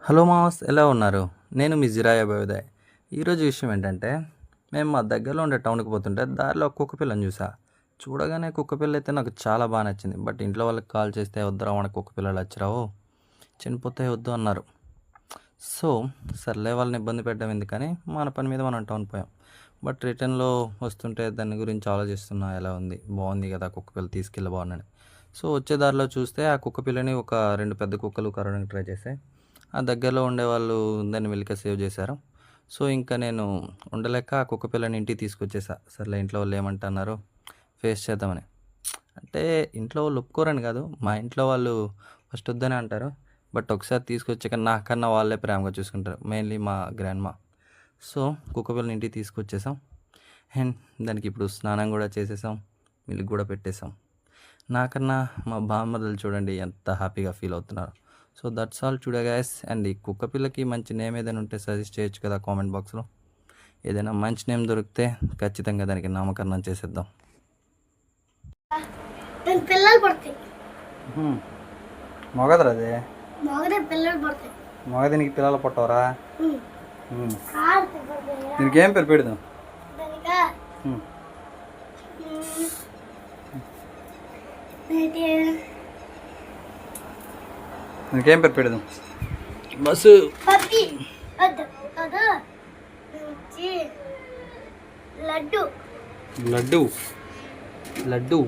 Hello mass, ఎలా ఉన్నారు? నేను మీ జిరాయ్ అభ్యుదయ్. ఈరోజు విషయం ఏంటంటే, మేము మా దగ్గరలో ఉండే టౌన్కి పోతుంటే దారిలో ఒక కుక్క పిల్లని చూసా. చూడగానే కుక్క పిల్ల అయితే నాకు చాలా బాగా నచ్చింది. బట్ ఇంట్లో వాళ్ళకి కాల్ చేస్తే వద్దురా, మన కుక్క పిల్లలు వచ్చిరావు, చనిపోతే వద్దు అన్నారు. సో సర్లే, వాళ్ళని ఇబ్బంది పెట్టడం ఎందుకని మన పని మీద మనం టౌన్ పోయాం. బట్ రిటర్న్లో వస్తుంటే దాని గురించి ఆలోచిస్తున్నా, ఎలా ఉంది, బాగుంది కదా కుక్క పిల్ల, తీసుకెళ్ళి బాగున్నాను. సో వచ్చే దారిలో చూస్తే ఆ కుక్క పిల్లని ఒక రెండు పెద్ద కుక్కలు కరవడానికి ట్రై చేశాయి. ఆ దగ్గరలో ఉండేవాళ్ళు దాన్ని మెల్లిగా సేవ్ చేశారు. సో ఇంకా నేను ఉండలేక ఆ కుక్క పిల్లని ఇంటికి తీసుకొచ్చేసా. సర్లే, ఇంట్లో వాళ్ళు ఏమంటున్నారో ఫేస్ చేద్దామని. అంటే ఇంట్లో వాళ్ళు ఒప్పుకోరని కాదు, మా ఇంట్లో వాళ్ళు ఫస్ట్ వద్దనే అంటారు. బట్ ఒకసారి తీసుకొచ్చాక నాకన్నా వాళ్ళే ప్రేమగా చూసుకుంటారు, మెయిన్లీ మా గ్రాండ్ మా. సో కుక్క పిల్లని ఇంటికి తీసుకొచ్చేసాం. అండ్ దానికి ఇప్పుడు స్నానం కూడా చేసేసాం, మిల్క్ కూడా పెట్టేసాం. నాకన్నా మా బామ్మర్దలు చూడండి ఎంత హ్యాపీగా ఫీల్ అవుతున్నారు. So that's all today guys. And ఈ కుక్క పిల్లకి మంచి నేమ్ ఏదైనా ఉంటే సజెస్ట్ చేయొచ్చు కదా కామెంట్ బాక్స్లో. ఏదైనా మంచి నేమ్ దొరికితే ఖచ్చితంగా దానికి నామకరణం చేసేద్దాం. పిల్లలు పడతాయి. మొగదరా అదే, మగదే పిల్లలు పడతాయి. మొగదీనికి పిల్లలు పుట్టవరా? దీనికి ఏం పేరు పెడదాం? దీనికేం పేరు పెడదాం? బస్సు లడ్డు లడ్డు లడ్డు